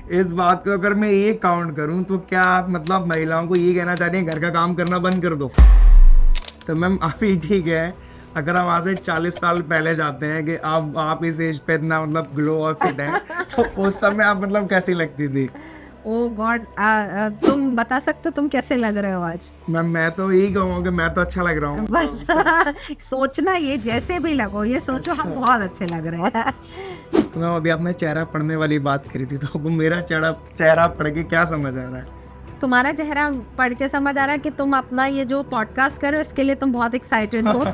इस बात को अगर मैं ये काउंट करूं तो क्या आप मतलब महिलाओं को ये कहना चाहते हैं घर का काम करना बंद कर दो? तो मैम अभी ठीक है, अगर हम आज से 40 साल पहले जाते हैं कि अब आप इस एज पे इतना मतलब ग्लो और फिट हैं, तो उस समय आप मतलब कैसी लगती थी? ओ गॉड, तुम बता सकते हो तुम कैसे लग रहे हो आज? मैम मैं तो यही कहूँगा कि मैं तो अच्छा लग रहा हूँ। बस सोचना, ये जैसे भी लगो ये सोचो हम बहुत अच्छे लग रहे हैं। तो मैम अभी आपने चेहरा पढ़ने वाली बात करी थी, तो आपको मेरा चेहरा चेहरा पढ़ के क्या समझ आ रहा है? तुम्हारा चेहरा पढ़ के समझ आ रहा है कि तुम अपना ये जो पॉडकास्ट कर रहे हो इसके लिए तुम बहुत एक्साइटेड हो।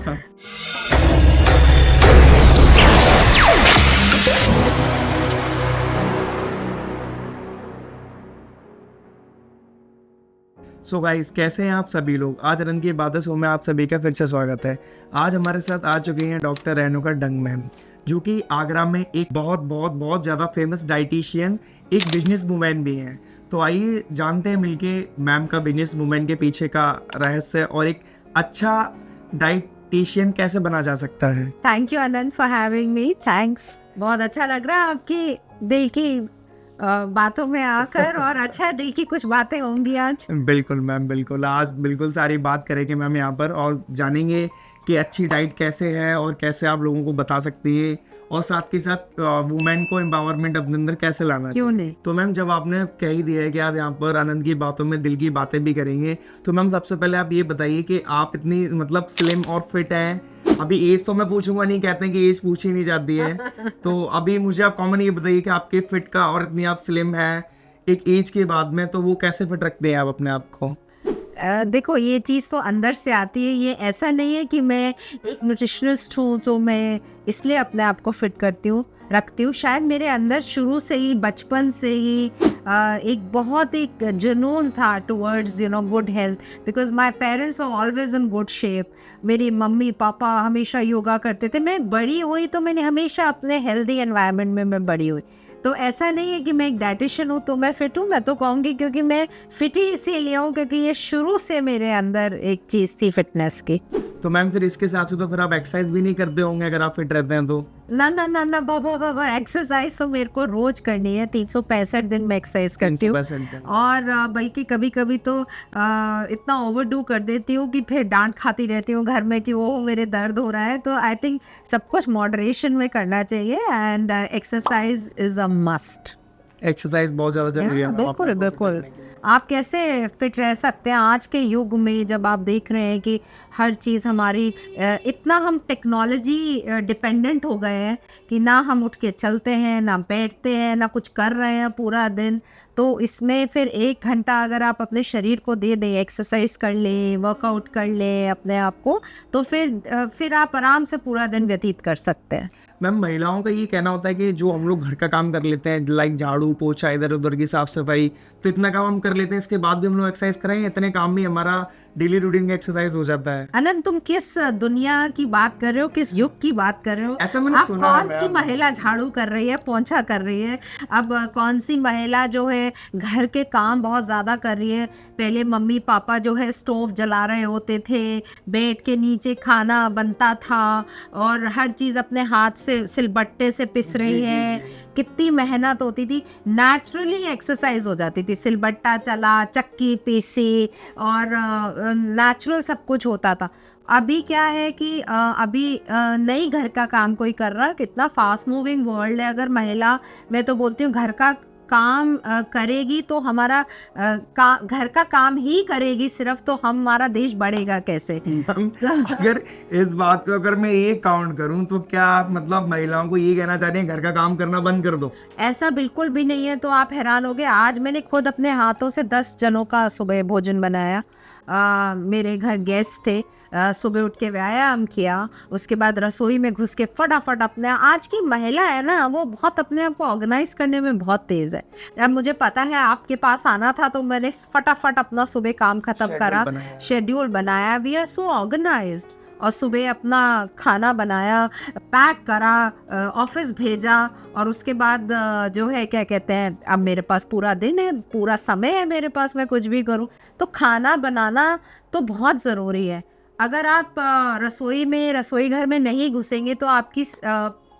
सो गाइस, कैसे हैं आप सभी लोग? आज रन की बातें शो में आप सभी का फिर से स्वागत है। आज हमारे साथ आ चुकी हैं डॉक्टर रेणुका डंग मैम, जो कि आगरा में एक बहुत बहुत बहुत ज़्यादा फेमस डाइटिशियन, एक बिजनेस वूमेन भी हैं। तो आइए जानते हैं मिलके मैम का बिजनेस वूमेन के पीछे का रहस्य और एक अच्छा डाइटिशियन कैसे बना जा सकता है। Thank you Anand for having me, thanks. बहुत अच्छा लग रहा है आपकी दिल की बातों में आकर, और अच्छा है दिल की कुछ बातें होंगी आज। बिल्कुल मैम, बिल्कुल आज बिल्कुल सारी बात करेंगे मैम यहाँ पर, और जानेंगे कि अच्छी डाइट कैसे है और कैसे आप लोगों को बता सकती है, और साथ के साथ वुमेन को एम्पावरमेंट अपने अंदर कैसे लाना क्यों चाहिए। नहीं। तो मैम जब आपने कह ही दिया है कि आज यहाँ पर आनंद की बातों में दिल की बातें भी करेंगे, तो मैम सबसे पहले आप ये बताइए कि आप इतनी मतलब स्लिम और फिट हैं। अभी एज तो मैं पूछूंगा नहीं, कहते हैं कि एज पूछी नहीं जाती है, तो अभी मुझे आप कॉमन ये बताइए कि आपके फिट का और इतनी आप स्लिम है एक एज के बाद में, तो वो कैसे फिट रखते हैं आप अपने आप को? देखो, ये चीज़ तो अंदर से आती है। ये ऐसा नहीं है कि मैं एक न्यूट्रिशनिस्ट हूँ तो मैं इसलिए अपने आप को फिट रखती हूँ। शायद मेरे अंदर शुरू से ही, बचपन से ही एक बहुत एक जुनून था towards good health, because my parents are always in good shape. मेरी मम्मी पापा हमेशा योगा करते थे। मैं बड़ी हुई तो मैंने हमेशा अपने हेल्दी एनवायरनमेंट में मैं बड़ी हुई। तो ऐसा नहीं है कि मैं एक डाइटिशियन हूँ तो मैं फिट हूँ। मैं तो कहूँगी क्योंकि मैं फिट ही इसीलिए हूँ क्योंकि ये शुरू से मेरे अंदर एक चीज़ थी फिटनेस की। तो मैम फिर इसके हिसाब से तो फिर आप एक्सरसाइज भी नहीं करते होंगे अगर आप फिट रहते हैं तो? ना ना ना ना बाबा बाबा, एक्सरसाइज तो मेरे को रोज करनी है। 365 दिन मैं एक्सरसाइज करती हूँ, 365 और बल्कि कभी कभी तो इतना ओवरडू कर देती हूँ कि फिर डांट खाती रहती हूँ घर में कि वो मेरे दर्द हो रहा है। तो आई थिंक सब कुछ मॉडरेशन में करना चाहिए, and exercise is a must. Exercise बहुत ज़्यादा जरूरी है। बिल्कुल बिल्कुल। आप कैसे फिट रह सकते हैं आज के युग में, जब आप देख रहे हैं कि हर चीज़ हमारी इतना हम टेक्नोलॉजी डिपेंडेंट हो गए हैं कि ना हम उठ के चलते हैं, ना बैठते हैं, ना कुछ कर रहे हैं पूरा दिन। तो इसमें फिर 1 घंटा अगर आप अपने शरीर को दे दें, एक्सरसाइज कर लें, वर्कआउट कर लें अपने आप को, तो फिर आप आराम से पूरा दिन व्यतीत कर सकते हैं। मैम महिलाओं का ये कहना होता है कि जो हम लोग घर का काम कर लेते हैं, लाइक झाड़ू पोछा, इधर उधर की साफ सफाई, तो इतना काम हम कर लेते हैं, इसके बाद भी हम लोग एक्सरसाइज करें, इतने काम में हमारा डेली रूटीन का एक्सरसाइज हो जाता है। अनंत, तुम किस दुनिया की बात कर रहे हो, किस युग की बात कर रहे हो? ऐसा मैंने अब सुना है कौन सी मैम। महिला झाड़ू कर रही है, पोंछा कर रही है? अब कौन सी महिला जो है घर के काम बहुत ज़्यादा कर रही है? पहले मम्मी पापा जो है स्टोव जला रहे होते थे, बेड के नीचे खाना बनता था, और हर चीज़ अपने हाथ से सिलबट्टे से पिस रही है। कितनी मेहनत होती थी, नेचुरली एक्सरसाइज हो जाती थी। सिलबट्टा चला, चक्की पीसी, और नेचुरल सब कुछ होता था। अभी क्या है कि अभी नहीं घर का काम कोई कर रहा। कितना फास्ट मूविंग वर्ल्ड है। अगर महिला, मैं तो बोलती हूँ, घर का काम करेगी तो हमारा घर का काम ही करेगी सिर्फ, तो हमारा देश बढ़ेगा कैसे? मैम अगर इस बात को अगर मैं ये काउंट करूं तो क्या आप मतलब महिलाओं को ये कहना चाहते हैं घर का काम करना बंद कर दो? ऐसा बिल्कुल भी नहीं है। तो आप हैरान हो गए, आज मैंने खुद अपने हाथों से 10 जनों का सुबह भोजन बनाया। मेरे घर गेस्ट थे, सुबह उठ के व्यायाम किया, उसके बाद रसोई में घुस के फटाफट अपने, आज की महिला है ना वो बहुत अपने आप को ऑर्गेनाइज करने में बहुत तेज़ है। अब मुझे पता है आपके पास आना था तो मैंने फटाफट अपना सुबह काम खत्म करा, शेड्यूल बनाया। We are so organised. और सुबह अपना खाना बनाया, पैक करा, ऑफिस भेजा, और उसके बाद जो है क्या कहते हैं, अब मेरे पास पूरा दिन है, पूरा समय है मेरे पास, मैं कुछ भी करूं। तो खाना बनाना तो बहुत ज़रूरी है। अगर आप रसोई घर में नहीं घुसेंगे तो आपकी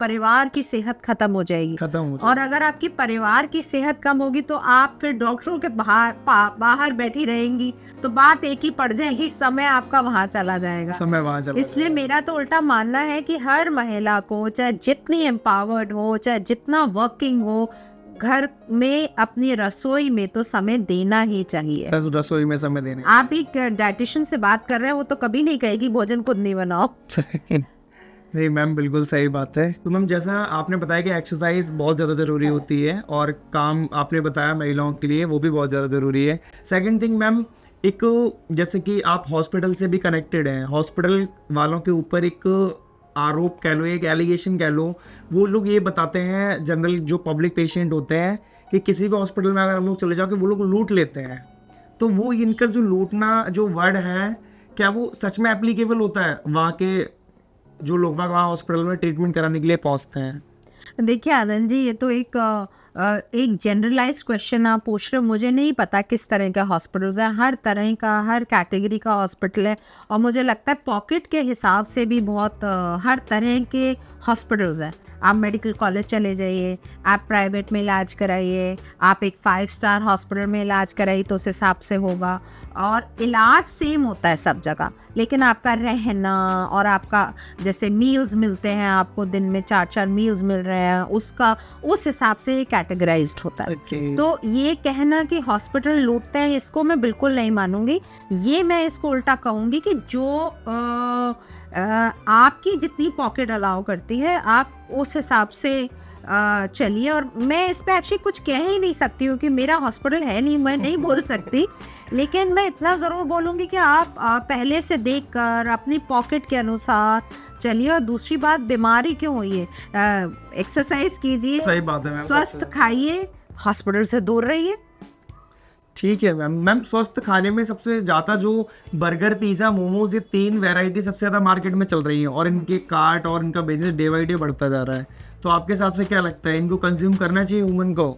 परिवार की सेहत खत्म हो जाएगी। खत्म हो और अगर आपकी परिवार की सेहत कम होगी तो आप फिर डॉक्टरों के बाहर बैठी रहेंगी, तो बात एक ही पड़ जाएगी, समय आपका वहां चला जाएगा। समय वहां चला इसलिए मेरा तो उल्टा मानना है कि हर महिला को, चाहे जितनी एम्पावर्ड हो, चाहे जितना वर्किंग हो, घर में अपनी रसोई में तो समय देना ही चाहिए। रसोई में समय देने। आप एक डाइटिशियन से बात कर रहे हैं, वो तो कभी नहीं कहेगी भोजन खुद नहीं बनाओ। नहीं मैम, बिल्कुल सही बात है। तो मैम जैसा आपने बताया कि एक्सरसाइज बहुत ज़्यादा ज़रूरी होती है, और काम आपने बताया महिलाओं के लिए वो भी बहुत ज़्यादा ज़रूरी है। सेकंड थिंग मैम, एक जैसे कि आप हॉस्पिटल से भी कनेक्टेड हैं, हॉस्पिटल वालों के ऊपर एक आरोप कह लो, एक एलिगेशन कह लो, वो लोग ये बताते हैं जनरल जो पब्लिक पेशेंट होते हैं कि किसी भी हॉस्पिटल में अगर हम लोग चले जाओ कि वो लोग लूट लेते हैं। तो वो इनका जो लूटना जो वर्ड है, क्या वो सच में एप्लीकेबल होता है वहाँ के जो लोग वहाँ हॉस्पिटल में ट्रीटमेंट कराने के लिए पहुँचते हैं? देखिए आनंद जी, ये तो एक जनरलाइज क्वेश्चन आप पूछ रहे हो। मुझे नहीं पता किस तरह के हॉस्पिटल्स हैं, हर तरह का, हर कैटेगरी का हॉस्पिटल है, और मुझे लगता है पॉकेट के हिसाब से भी बहुत हर तरह के हॉस्पिटल्स हैं। आप मेडिकल कॉलेज चले जाइए, आप प्राइवेट में इलाज कराइए, आप एक 5 स्टार हॉस्पिटल में इलाज कराइए तो उस हिसाब से होगा, और इलाज सेम होता है सब जगह, लेकिन आपका रहना और आपका जैसे मील्स मिलते हैं, आपको दिन में 4-4 मील्स मिल रहे हैं, उसका उस हिसाब से कैटेगराइज्ड होता है। तो ये कहना कि हॉस्पिटल लूटते हैं, इसको मैं बिल्कुल नहीं मानूंगी। ये मैं इसको उल्टा कहूँगी कि जो आपकी जितनी पॉकेट अलाउ करती है, आप उस हिसाब से चलिए। और मैं इस पे एक्चुअली कुछ कह ही नहीं सकती हूँ कि मेरा हॉस्पिटल है नहीं, मैं नहीं बोल सकती, लेकिन मैं इतना ज़रूर बोलूँगी कि आप पहले से देखकर अपनी पॉकेट के अनुसार चलिए। और दूसरी बात, बीमारी क्यों हुई है, एक्सरसाइज कीजिए, सही बात है मैम, स्वस्थ खाइए, हॉस्पिटल से दूर रहिए। ठीक है मैम। मैम स्वस्थ खाने में सबसे ज़्यादा जो बर्गर, पिज़्ज़ा, मोमोज, ये 3 वैरायटी सबसे ज़्यादा मार्केट में चल रही हैं, और इनके कार्ट और इनका बिजनेस डे बाई डे बढ़ता जा रहा है। तो आपके हिसाब से क्या लगता है, इनको कंज्यूम करना चाहिए वुमन को?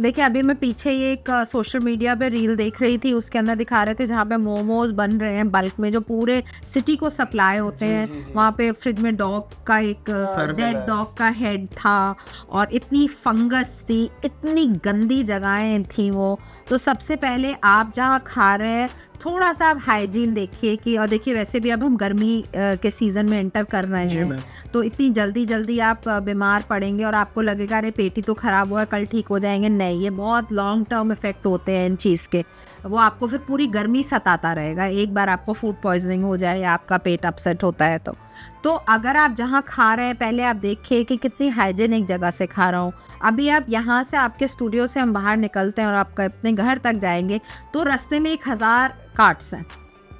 देखिए, अभी मैं पीछे ये एक सोशल मीडिया पे रील देख रही थी, उसके अंदर दिखा रहे थे जहाँ पे मोमोज बन रहे हैं बल्क में, जो पूरे सिटी को सप्लाई होते हैं। वहाँ पे फ्रिज में डॉग का एक डेड डॉग का हेड था, और इतनी फंगस थी, इतनी गंदी जगहें थी वो। तो सबसे पहले आप जहाँ खा रहे हैं, थोड़ा सा आप हाइजीन देखिए कि, और देखिए वैसे भी अब हम गर्मी के सीज़न में एंटर कर रहे हैं, तो इतनी जल्दी आप बीमार पड़ेंगे और आपको लगेगा अरे पेट ही तो ख़राब हुआ, कल ठीक हो जाएंगे। नहीं, ये बहुत लॉन्ग टर्म इफेक्ट होते हैं इन चीज़ के। वो आपको फिर पूरी गर्मी सताता रहेगा, एक बार आपको फूड पॉइजनिंग हो जाए या आपका पेट अपसेट होता है तो अगर आप जहाँ खा रहे हैं, पहले आप देखिए कि कितनी हाइजीनिक जगह से खा रहा हूँ। अभी आप यहाँ से, आपके स्टूडियो से हम बाहर निकलते हैं और आपका अपने घर तक जाएंगे, तो रास्ते में 1000 कार्ट्स हैं।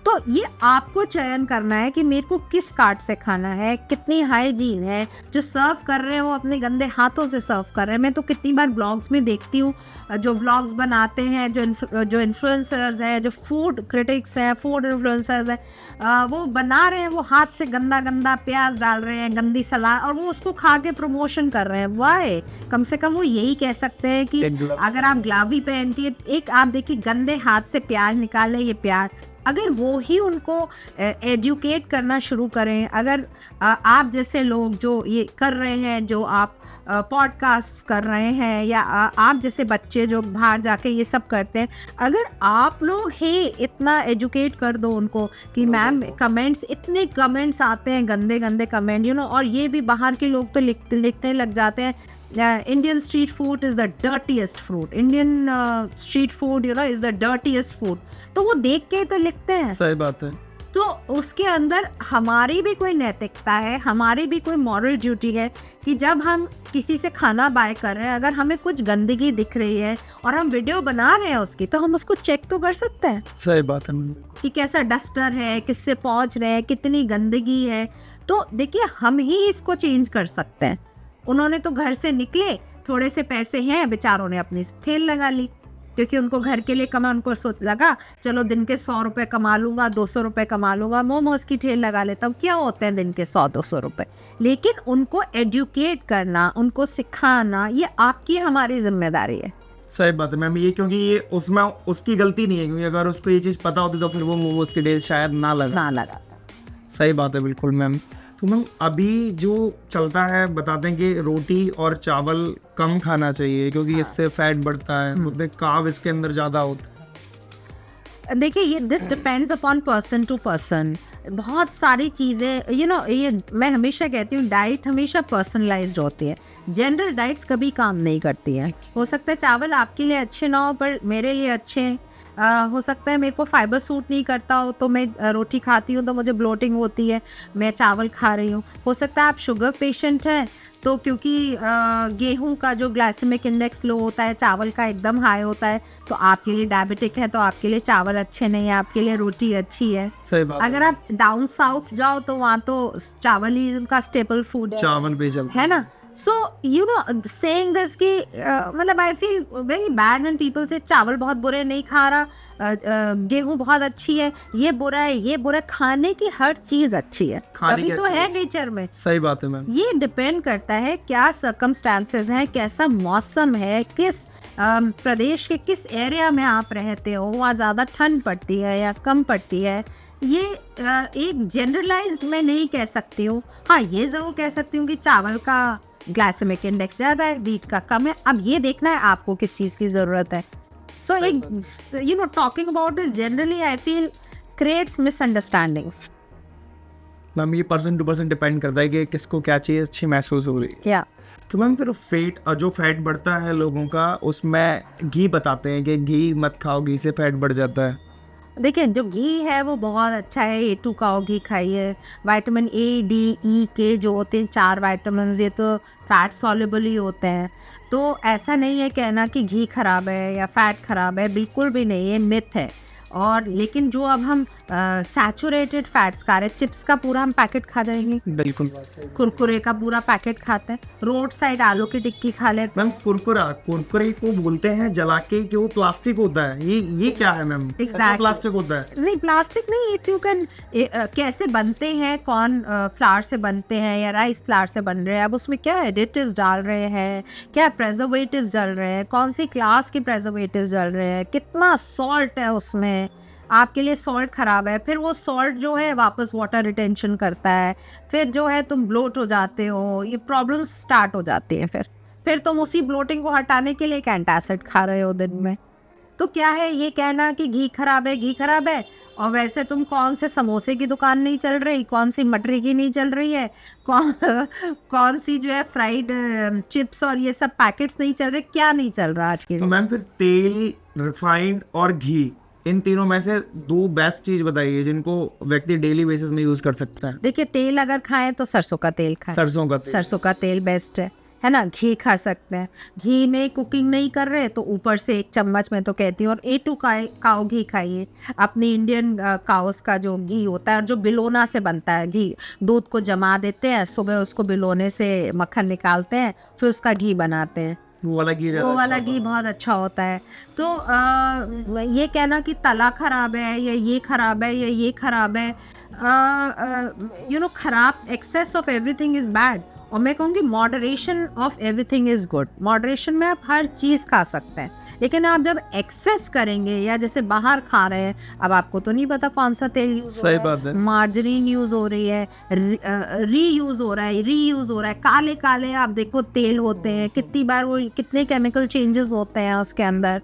तो ये आपको चयन करना है कि मेरे को किस कार्ट से खाना है, कितनी हाइजीन है, जो सर्व कर रहे हैं वो अपने गंदे हाथों से सर्व कर रहे हैं। मैं तो कितनी बार ब्लॉग्स में देखती हूँ, जो व्लॉग्स बनाते हैं, जो इन्फ्लुएंसर्स हैं, जो फूड क्रिटिक्स हैं, फूड इन्फ्लुएंसर्स हैं, वो बना रहे हैं, वो हाथ से गंदा प्याज डाल रहे हैं, गंदी सलाद, और वो उसको खा के प्रमोशन कर रहे हैं। वाह, कम से कम वो यही कह सकते हैं कि अगर आप ग्लव भी पहनती है, एक आप देखिए गंदे हाथ से प्याज निकाले, ये प्याज, अगर वो ही उनको एजुकेट करना शुरू करें, अगर आप जैसे लोग जो ये कर रहे हैं, जो आप पॉडकास्ट कर रहे हैं, या आप जैसे बच्चे जो बाहर जाके ये सब करते हैं, अगर आप लोग ही इतना एजुकेट कर दो उनको कि मैम कमेंट्स, इतने कमेंट्स आते हैं, गंदे कमेंट, और ये भी बाहर के लोग तो लिखने लग जाते हैं, Indian street food is the dirtiest food. Indian street food, is the dirtiest food. तो वो देख के तो लिखते हैं। सही बात है। तो उसके अंदर हमारी भी कोई नैतिकता है, हमारी भी कोई मॉरल ड्यूटी है कि जब हम किसी से खाना बाय कर रहे हैं, अगर हमें कुछ गंदगी दिख रही है और हम वीडियो बना रहे हैं उसकी, तो हम उसको चेक तो कर सकते हैं। सही बात है कि कैसा डस्टर है, किससे पहुंच रहे हैं, कितनी गंदगी है। तो देखिए, हम ही इसको चेंज कर सकते हैं। उन्होंने तो घर से निकले, थोड़े से पैसे हैं, बेचारों ने अपनी ठेल लगा ली, क्योंकि उनको घर के लिए कमा, उनको लगा चलो दिन के 100 रुपये कमा लूँगा, 200 रुपये कमा लूँगा, मोमोज की ठेल लगा लेता हूँ। क्या होते हैं दिन के 100-200 रुपये? लेकिन उनको एजुकेट करना, उनको सिखाना, ये आपकी हमारी जिम्मेदारी है। सही बात है मैम, ये क्योंकि ये उसमें उसकी गलती नहीं है, क्योंकि अगर उसको ये चीज़ पता होती तो फिर वो मोमोज की ठेल शायद ना लगा। था। सही बात है, बिल्कुल मैम। तो मैम अभी जो चलता है बताते हैं कि रोटी और चावल कम खाना चाहिए क्योंकि इससे फैट बढ़ता है, बोलते हैं कार्ब इसके अंदर ज़्यादा होता है। देखिए ये this depends upon person to person. बहुत सारी चीज़ें ये मैं हमेशा कहती हूँ, डाइट हमेशा पर्सनलाइज्ड होती है। जनरल डाइट्स कभी काम नहीं करती हैं। हो सकता है चावल आपके लिए अच्छे ना हो पर मेरे लिए अच्छे हैं। हो सकता है मेरे को फाइबर सूट नहीं करता हो तो मैं रोटी खाती हूँ तो मुझे ब्लोटिंग होती है, मैं चावल खा रही हूँ। हो सकता है आप शुगर पेशेंट हैं तो क्योंकि गेहूं का जो ग्लाइसेमिक इंडेक्स लो होता है, चावल का एकदम हाई होता है, तो आपके लिए डायबिटिक है तो आपके लिए चावल अच्छे नहीं है, आपके लिए रोटी अच्छी है। सही बात अगर आप डाउन साउथ जाओ तो वहाँ तो चावल ही उनका स्टेपल फूड चावल भी चलता है ना। सो सेइंग दिस कि मतलब I feel very bad when people से चावल बहुत बुरे, नहीं खा रहा, गेहूं बहुत अच्छी है, ये बुरा है, ये बुरा है। खाने की हर चीज़ अच्छी है, खाने तभी की तो अच्छी है चीज़। नेचर में। सही बात है मैम। ये डिपेंड करता है क्या सर्कमस्टांसेस हैं, कैसा मौसम है, किस प्रदेश के किस एरिया में आप रहते हो, वहाँ ज़्यादा ठंड पड़ती है या कम पड़ती है। ये एक जनरलाइज्ड मैं नहीं कह सकती हूँ। हाँ, ये ज़रूर कह सकती हूँ कि चावल का ग्लाइसेमिक इंडेक्स ज़्यादा है, व्हीट का कम है। अब ये देखना है आपको किस चीज़ की ज़रूरत है। सो एक talking about this generally I feel creates misunderstandings. Ma'am ये पर्सन टू पर्सन डिपेंड करता है कि किसको क्या चीज़ अच्छी महसूस हो रही है। क्या तो मैम फिर जो फैट बढ़ता है लोगों का, उसमें घी बताते हैं कि घी मत खाओ, घी से फैट बढ़ जाता है। देखिए जो घी है वो बहुत अच्छा है। A2 का घी खाइए। Vitamin A, D, E, K जो होते हैं 4 विटामिन, ये तो फैट सॉल्युबल ही होते हैं। तो ऐसा नहीं है कहना कि घी खराब है या फैट खराब है, बिल्कुल भी नहीं, ये मिथ है। और लेकिन जो अब हम सैचुरेटेड फैट्स खा रहे हैं, चिप्स का पूरा हम पैकेट खा जाएंगे, बिल्कुल। कुरकुरे का पूरा पैकेट खाते हैं, रोड साइड आलू की टिक्की खा लेते हैं। मैम कुरकुरे को बोलते हैं जला के कि वो प्लास्टिक होता है, ये क्या है मैम? Exactly. प्लास्टिक होता है? नहीं, प्लास्टिक नहीं। इफ यू कैन कैसे बनते हैं, कौन फ्लावर से बनते हैं या राइस फ्लावर से बन रहे हैं, अब उसमें क्या एडिटिव्स डाल रहे हैं, क्या प्रेजर्वेटिव्स डाल रहे हैं, कौन सी क्लास के प्रेजर्वेटिव्स डाल रहे हैं, कितना सॉल्ट है उसमें, आपके लिए सॉल्ट ख़राब है। फिर वो सॉल्ट जो है वापस वाटर रिटेंशन करता है, फिर जो है तुम ब्लोट हो जाते हो, ये प्रॉब्लम्स स्टार्ट हो जाती हैं। फिर तुम उसी ब्लोटिंग को हटाने के लिए एक एंटासिड खा रहे हो दिन में। तो क्या है ये कहना कि घी खराब है, और वैसे तुम कौन से समोसे की दुकान नहीं चल रही, कौन सी मटरी की नहीं चल रही है, कौन सी जो है फ्राइड चिप्स और ये सब पैकेट्स नहीं चल रहे, क्या नहीं चल रहा आज के तो मैम फिर तेल, रिफाइंड और घी, इन तीनों में से 2 बेस्ट चीज बताइए जिनको व्यक्ति डेली बेसिस में यूज कर सकता है। देखिए तेल अगर खाएं तो सरसों का तेल खाएं। सरसों का तेल बेस्ट है ना। घी खा सकते हैं, घी में कुकिंग नहीं कर रहे तो ऊपर से 1 चम्मच मैं तो कहती हूँ। और A2 काऊ घी खाइए, अपनी इंडियन काउस का जो घी होता है और जो बिलोना से बनता है घी, दूध को जमा देते हैं, सुबह उसको बिलोने से मक्खन निकालते हैं, फिर उसका घी बनाते हैं। वो वाला घी बहुत अच्छा होता है। तो ये कहना कि तला खराब है या ये खराब है या ये खराब है, खराब, excess of everything is bad. और मैं कहूँगी moderation of everything is good. Moderation में आप हर चीज़ खा सकते हैं, लेकिन आप जब एक्सेस करेंगे या जैसे बाहर खा रहे हैं, अब आपको तो नहीं पता कौन सा तेल यूज हो रहा है, मार्जरीन यूज हो रही है, रीयूज हो रहा है, काले काले आप देखो तेल होते हैं, कितनी बार वो कितने केमिकल चेंजेस होते हैं उसके अंदर।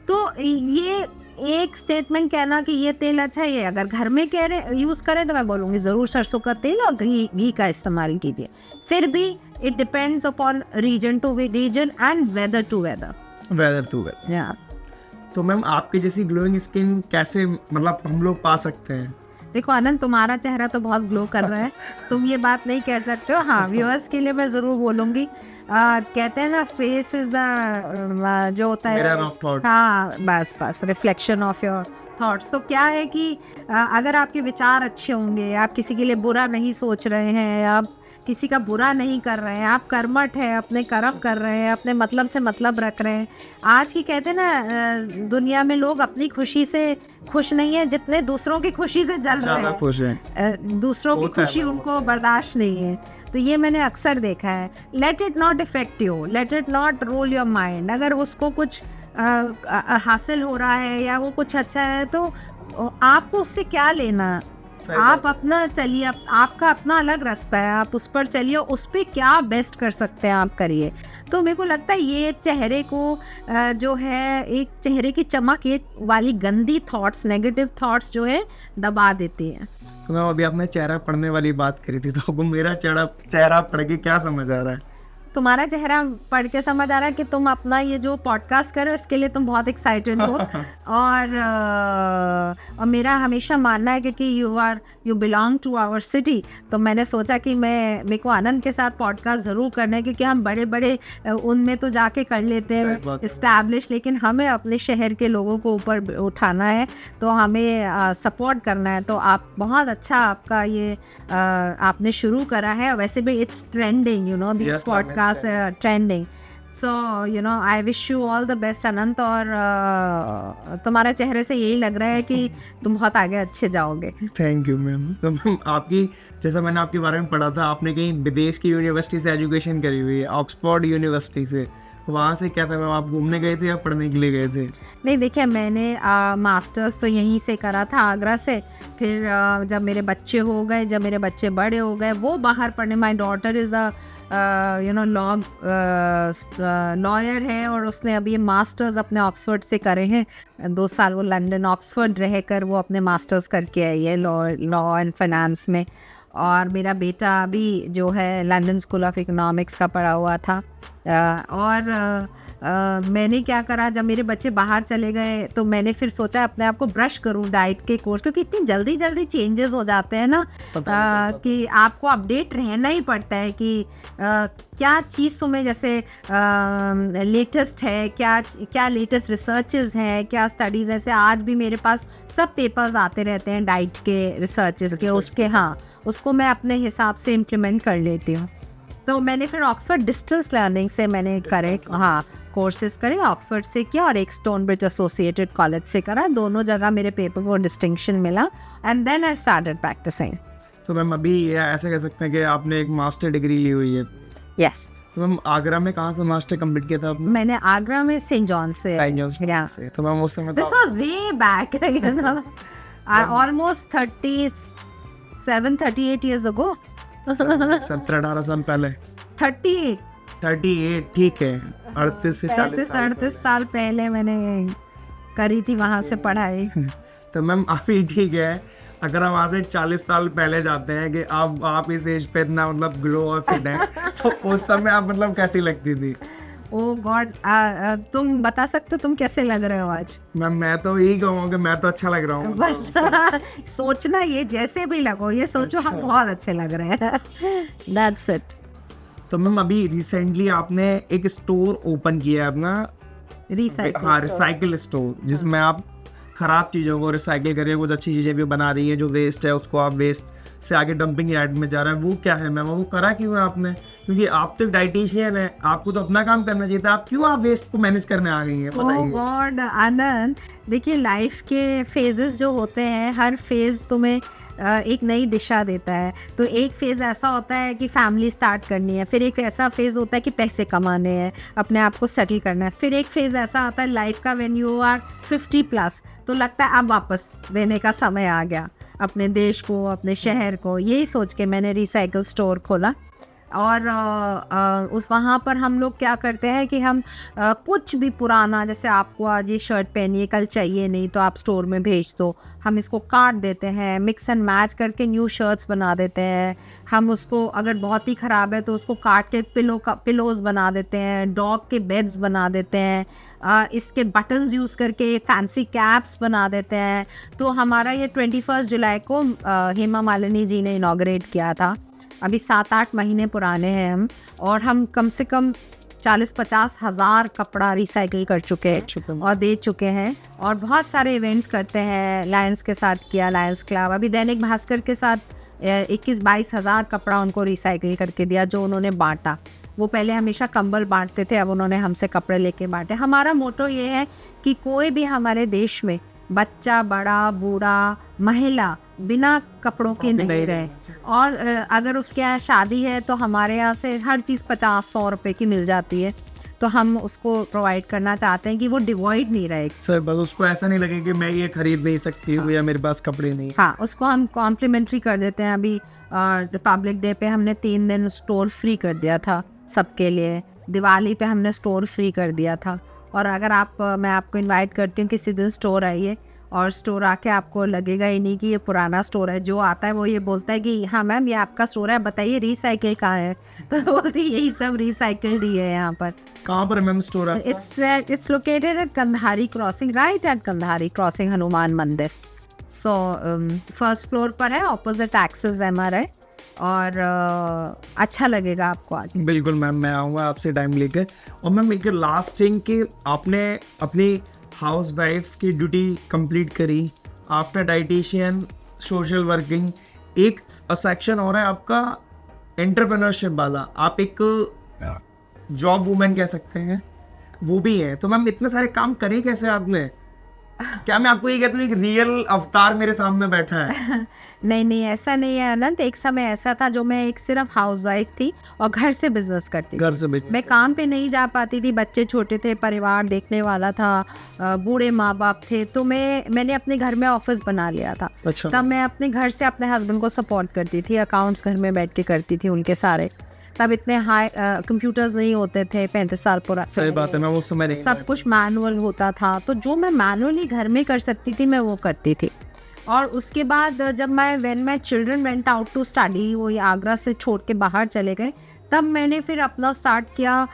तो ये एक स्टेटमेंट कहना कि ये तेल अच्छा है, अगर घर में कह रहे यूज़ करें तो मैं बोलूँगी ज़रूर सरसों का तेल और घी का इस्तेमाल कीजिए। फिर भी it depends upon reason to reason and weather to weather. या तो मैम आपकी जैसी ग्लोइंग स्किन कैसे मतलब हम लोग पा सकते हैं? देखो आनंद, तुम्हारा चेहरा तो बहुत ग्लो कर रहा है, तुम ये बात नहीं कह सकते हो। हाँ, व्यूअर्स के लिए मैं ज़रूर बोलूँगी। कहते हैं ना फेस इज द जो होता है, हाँ बस रिफ्लेक्शन ऑफ योर थॉट्स। तो क्या है कि अगर आपके विचार अच्छे होंगे, आप किसी के लिए बुरा नहीं सोच रहे हैं, आप किसी का बुरा नहीं कर रहे हैं, आप कर्मठ हैं, अपने कर्म कर रहे हैं, अपने मतलब से मतलब रख रहे हैं। आज की कहते हैं ना दुनिया में लोग अपनी खुशी से खुश नहीं है जितने दूसरों की खुशी से जल रहे हैं। दूसरों की खुशी उनको बर्दाश्त नहीं है। तो ये मैंने अक्सर देखा है। Let it not effect you, let it not role your mind. अगर उसको कुछ हासिल हो रहा है या वो कुछ अच्छा है तो आपको उससे क्या लेना। आप अपना चलिए, आपका अपना अलग रास्ता है, आप उस पर चलिए, उस पर क्या बेस्ट कर सकते हैं आप करिए। तो मेरे को लगता है ये चेहरे को जो है एक चेहरे की चमक ये वाली गंदी थॉट्स, नेगेटिव थॉट्स जो है दबा देती हैं। तो मैम अभी आपने चेहरा पढ़ने वाली बात करी थी, तो आपको मेरा चेहरा पढ़ के क्या समझ आ रहा है? तुम्हारा चेहरा पढ़ के समझ आ रहा है कि तुम अपना ये जो पॉडकास्ट कर रहे हो इसके लिए तुम बहुत एक्साइटेड हो। और मेरा हमेशा मानना है क्योंकि you belong to our city, तो मैंने सोचा कि मेरे को आनंद के साथ पॉडकास्ट ज़रूर करना है, क्योंकि हम बड़े बड़े उनमें तो जाके कर लेते हैं इस्टेब्लिश, लेकिन हमें अपने शहर के लोगों को ऊपर उठाना है, तो हमें सपोर्ट करना है। तो आप बहुत अच्छा आपका ये आपने शुरू करा है, वैसे भी it's trending, you know, this podcast trending. So you know I wish you all the best Anant, और तुम्हारे चेहरे से यही लग रहा है कि तुम बहुत आगे अच्छे जाओगे। Thank you ma'am. तो मैम आपकी, जैसा मैंने आपके बारे में पढ़ा था, आपने कहीं विदेश की यूनिवर्सिटी से एजुकेशन करी हुई है, ऑक्सफोर्ड यूनिवर्सिटी से। वहाँ से क्या था मैम, आप घूमने गए थे या पढ़ने के लिए गए थे? नहीं, देखिए मैंने मास्टर्स तो यहीं से करा था, आगरा से। फिर जब मेरे बच्चे हो गए, जब मेरे बच्चे बड़े हो गए, वो बाहर पढ़ने, my daughter is a you know lawyer है, और उसने अभी मास्टर्स अपने ऑक्सफोर्ड से करे हैं। 2 साल वो लंदन ऑक्सफोर्ड रह कर वो अपने मास्टर्स करके आई है लॉ एंड फाइनेंस में। और मेरा बेटा अभी जो है लंदन स्कूल ऑफ इकोनॉमिक्स का पढ़ा हुआ था। और मैंने क्या करा, जब मेरे बच्चे बाहर चले गए तो मैंने फिर सोचा अपने आप को ब्रश करूं डाइट के कोर्स, क्योंकि इतनी जल्दी जल्दी चेंजेस हो जाते हैं ना कि आपको अपडेट रहना ही पड़ता है कि क्या चीज़ तुम्हें जैसे लेटेस्ट है, क्या लेटेस्ट रिसर्चेस हैं, क्या स्टडीज़। ऐसे आज भी मेरे पास सब पेपर्स आते रहते हैं डाइट के, रिसर्चेस के, उसके, हाँ, उसको मैं अपने हिसाब से इम्प्लीमेंट कर लेती हूँ। तो मैंने फिर ऑक्सफोर्ड डिस्टेंस लर्निंग से मैंने करे, हाँ, कोर्सेज करे, ऑक्सफोर्ड से किया और एक स्टोनब्रिज एसोसिएटेड कॉलेज से करा। दोनों जगह मेरे पेपर को डिस्टिंक्शन मिला, and then I started practising. तो मैम अभी ऐसे कह सकते हैं कि आपने एक मास्टर डिग्री ली हुई है? यस। तो मैम आगरा में कहाँ से मास्टर कंप्लीट किया था आपने? मैंने आगरा में सेंट जॉन से। से। तो मैम उस समय this was way back, you know, almost 38 years ago। 17-18 साल पहले। 38, ठीक है, 38 से 38 साल पहले मैंने करी थी वहाँ से पढ़ाई। तो मैम अभी ठीक है, अगर हम वहाँ से 40 साल पहले जाते हैं कि आप इस एज पे इतना मतलब ग्लो और फिट हैं, तो उस समय आप मतलब कैसी लगती थी? ओ गॉड, तुम बता सकते हो तुम कैसे लग रहे हो आज? मैम मैं तो यही कहूँगा कि मैं तो अच्छा लग रहा हूँ। बस सोचना, ये जैसे भी लगो ये सोचो हम बहुत अच्छे लग रहे हैं। That's it। तो मैम अभी रिसेंटली आपने एक स्टोर ओपन किया है अपना, रिसाइकिल स्टोर, जिसमें आप खराब चीज़ों को रिसाइकिल करिए, कुछ अच्छी चीज़ें भी बना रही है, जो वेस्ट है उसको आप वेस्ट से आगे डंपिंग यार्ड में जा रहा है। वो क्या है मैम, वो करा क्यों है आपने? क्योंकि आप तो एक डाइटिशियन है, आपको तो अपना काम करना चाहिए था, आप क्यों आप वेस्ट को मैनेज करने आ गई हैं? ओह गॉड आनंद, देखिए लाइफ के फेजेस जो होते हैं, हर फेज तुम्हें एक नई दिशा देता है। तो एक फेज़ ऐसा होता है कि फैमिली स्टार्ट करनी है, फिर एक ऐसा फेज़ होता है कि पैसे कमाने हैं, अपने आप को सेटल करना है, फिर एक फेज़ ऐसा आता है लाइफ का व्हेन यू आर 50+, तो लगता है अब वापस देने का समय आ गया अपने देश को, अपने शहर को। यही सोच के मैंने रिसाइकिल स्टोर खोला। और उस वहाँ पर हम लोग क्या करते हैं कि हम कुछ भी पुराना, जैसे आपको आज ये शर्ट पहनी है, कल चाहिए नहीं तो आप स्टोर में भेज दो, हम इसको काट देते हैं, मिक्स एंड मैच करके न्यू शर्ट्स बना देते हैं। हम उसको अगर बहुत ही ख़राब है तो उसको काट के पिलोज़ बना देते हैं, डॉग के बेड्स बना देते हैं, इसके बटन्स यूज़ करके फैंसी कैप्स बना देते हैं। तो हमारा ये 21 जुलाई को हेमा मालिनी जी ने इनॉग्रेट किया था। अभी 7-8 महीने पुराने हैं हम, और हम कम से कम 40-50 हज़ार कपड़ा रिसाइकिल कर चुके हैं और दे चुके हैं। और बहुत सारे इवेंट्स करते हैं, लायंस के साथ किया, लायंस क्लब, अभी दैनिक भास्कर के साथ 21-22 हज़ार कपड़ा उनको रिसाइकिल करके दिया, जो उन्होंने बांटा। वो पहले हमेशा कंबल बांटते थे, अब उन्होंने हमसे कपड़े लेके बांटे। हमारा मोटो ये है कि कोई भी हमारे देश में बच्चा, बड़ा, बूढ़ा, महिला बिना कपड़ों के नहीं रहे। और अगर उसके यहाँ शादी है तो हमारे यहाँ से हर चीज़ 50-100 रुपए की मिल जाती है। तो हम उसको प्रोवाइड करना चाहते हैं कि वो डिवॉइड नहीं रहे। सर बस उसको ऐसा नहीं लगे कि मैं ये खरीद नहीं सकती हूँ या मेरे पास कपड़े नहीं। हाँ, उसको हम कॉम्प्लीमेंट्री कर देते हैं। अभी रिपब्लिक डे पे हमने 3 दिन स्टोर फ्री कर दिया था सबके लिए। दिवाली पे हमने स्टोर फ्री कर दिया था। और अगर मैं आपको इनवाइट करती हूँ किसी दिन स्टोर आइए, और स्टोर आके आपको लगेगा ही नहीं कि ये पुराना स्टोर है। जो आता है वो ये बोलता है कि हाँ मैम ये आपका स्टोर है, बताइए रिसाइकिल कहाँ है। तो बोलती है यही सब रिसाइकिल्ड ही है यहाँ पर। कहाँ पर मैम स्टोर है? It's located at Kandhari Crossing, right at Kandhari Crossing, Hanuman मंदिर। सो फर्स्ट फ्लोर पर है, ऑपोजिट एक्सिस MRI। और अच्छा लगेगा आपको आगे। बिल्कुल मैम, मैं आऊँगा आपसे टाइम लेकर। और मैम एक लास्ट थिंग कि आपने अपनी हाउस वाइफ की ड्यूटी कंप्लीट करी, आफ्टर डाइटिशियन, सोशल वर्किंग, एक सेक्शन हो रहा है आपका एंटरप्रेन्योरशिप वाला। आप एक जॉब वुमेन कह सकते हैं, वो भी है। तो मैम इतने सारे काम करे कैसे आपने? क्या मैं आपको ये कहता हूँ एक रियल अवतार मेरे सामने बैठा है? नहीं, ऐसा नहीं है अनंत। एक समय ऐसा था जो मैं एक सिर्फ हाउसवाइफ थी और घर से बिजनेस करती थी। घर से बिजनेस। मैं काम पे नहीं जा पाती थी, बच्चे छोटे थे, परिवार देखने वाला था, बूढ़े माँ बाप थे। तो मैंने अपने घर में ऑफिस बना लिया था। अच्छा। तब मैं अपने घर से अपने हस्बैंड को सपोर्ट करती थी, अकाउंट्स घर में बैठ के करती थी उनके सारे। तब इतने हाई कंप्यूटर्स नहीं होते थे, 35 साल पुराने। सही बात है, मैं उस समय नहीं, सब कुछ मैनुअल होता था। तो जो मैं मैनुअली घर में कर सकती थी मैं वो करती थी। और उसके बाद जब when my children went out to study, वो ये आगरा से छोड़ के बाहर चले गए, तब मैंने फिर अपना स्टार्ट किया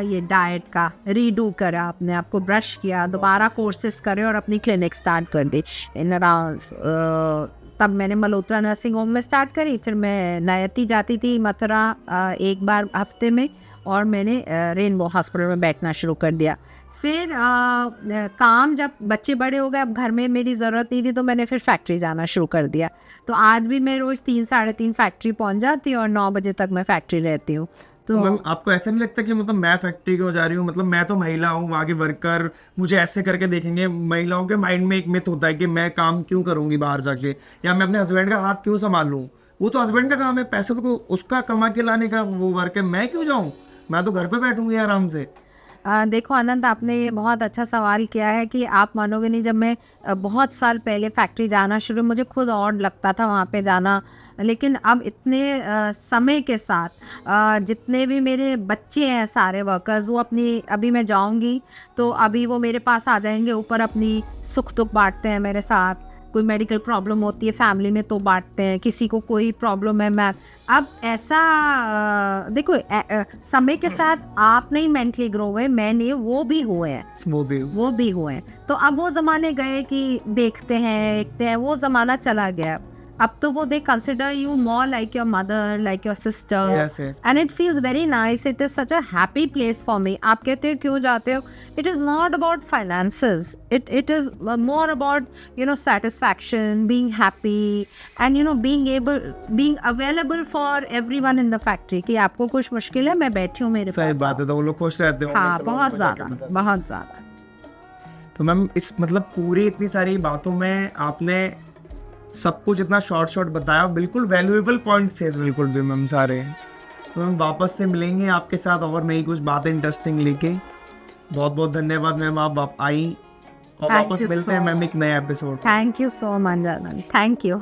ये डाइट का, रीडू करा, अपने आप को ब्रश किया, दोबारा कोर्सेज करे और अपनी क्लिनिक स्टार्ट कर दी इन अराउंड। तब मैंने मल्होत्रा नर्सिंग होम में स्टार्ट करी। फिर मैं नयती जाती थी मथुरा एक बार हफ्ते में, और मैंने रेनबो हॉस्पिटल में बैठना शुरू कर दिया। फिर काम जब बच्चे बड़े हो गए, अब घर में मेरी ज़रूरत नहीं थी, तो मैंने फिर फैक्ट्री जाना शुरू कर दिया। तो आज भी मैं रोज़ 3 साढ़े 3 फैक्ट्री पहुंच जाती हूँ और 9 बजे तक मैं फैक्ट्री रहती हूँ। तो मैम आपको ऐसा नहीं लगता कि मतलब मैं फैक्ट्री क्यों जा रही हूँ? मतलब मैं तो महिला हूँ, वहाँ के वर्कर मुझे ऐसे करके देखेंगे। महिलाओं के माइंड में एक मिथ होता है कि मैं काम क्यों करूँगी बाहर जाके, या मैं अपने हस्बैंड का हाथ क्यों संभालूँ? वो तो हस्बैंड का काम है, पैसे तो उसका कमा के लाने का वो वर्क है, मैं क्यों जाऊँ? मैं तो घर पे बैठूंगी आराम से। देखो आनंद, आपने ये बहुत अच्छा सवाल किया है कि आप मानोगे नहीं, जब मैं बहुत साल पहले फैक्ट्री जाना शुरू, मुझे खुद ऑड लगता था वहाँ पे जाना। लेकिन अब इतने समय के साथ जितने भी मेरे बच्चे हैं सारे वर्कर्स, वो अभी मैं जाऊँगी तो अभी वो मेरे पास आ जाएंगे ऊपर, अपनी सुख दुख बांटते हैं मेरे साथ। कोई मेडिकल प्रॉब्लम होती है फैमिली में तो बांटते हैं, किसी को कोई प्रॉब्लम है मैं अब ऐसा देखो समय के साथ आप नहीं मेंटली ग्रो हुए, मैंने वो भी हुए हैं, वो भी हुए हैं। तो अब वो ज़माने गए कि देखते हैं वो ज़माना चला गया। अब तो वो they consider you more like your mother, like your sister, and it feels very nice. It is such a happy place for me. आप कहते हो क्यों जाते हो? It is not about finances, it is more about satisfaction, being happy, and being available for everyone in the factory। कि आपको कुछ मुश्किल है, मैं बैठी हूँ मेरे पास। सही बात है, तो वो लोग खुश रहते हैं। हाँ, बहुत ज़्यादा। तो मैम इस मतलब पूरी इतनी सारी बातों में आपने सब कुछ इतना शॉर्ट बताया, बिल्कुल वैल्यूएबल पॉइंट थे बिल्कुल भी मैम सारे। तो मैम वापस से मिलेंगे आपके साथ और नई कुछ बातें इंटरेस्टिंग लेके। बहुत बहुत धन्यवाद मैम, आप आई, और वापस मिलते हैं मैम एक नए episode. Thank you so much, thank you.